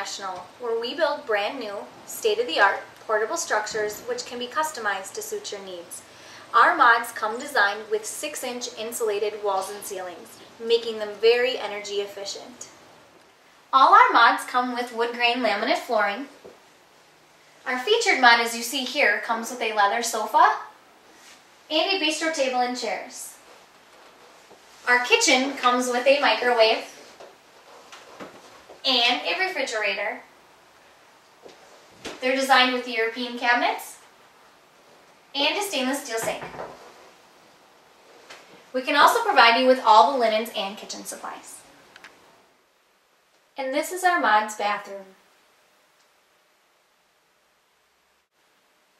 International, where we build brand new, state-of-the-art, portable structures which can be customized to suit your needs. Our mods come designed with 6-inch insulated walls and ceilings, making them very energy efficient. All our mods come with wood grain laminate flooring. Our featured mod, as you see here, comes with a leather sofa and a bistro table and chairs. Our kitchen comes with a microwave and a refrigerator. They're designed with European cabinets and a stainless steel sink. We can also provide you with all the linens and kitchen supplies. And this is our mod's bathroom.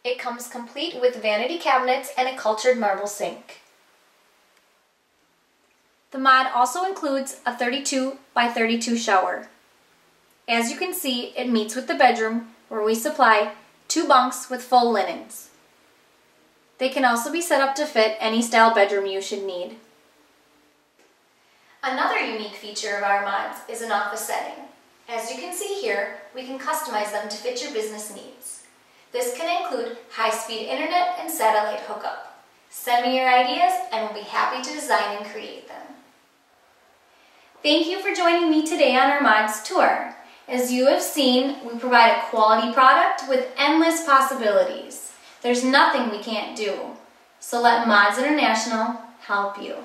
It comes complete with vanity cabinets and a cultured marble sink. The mod also includes a 32 by 32 shower. As you can see, it meets with the bedroom where we supply 2 bunks with full linens. They can also be set up to fit any style bedroom you should need. Another unique feature of our mods is an office setting. As you can see here, we can customize them to fit your business needs. This can include high-speed internet and satellite hookup. Send me your ideas and we'll be happy to design and create them. Thank you for joining me today on our mods tour. As you have seen, we provide a quality product with endless possibilities. There's nothing we can't do. So let Mods International help you.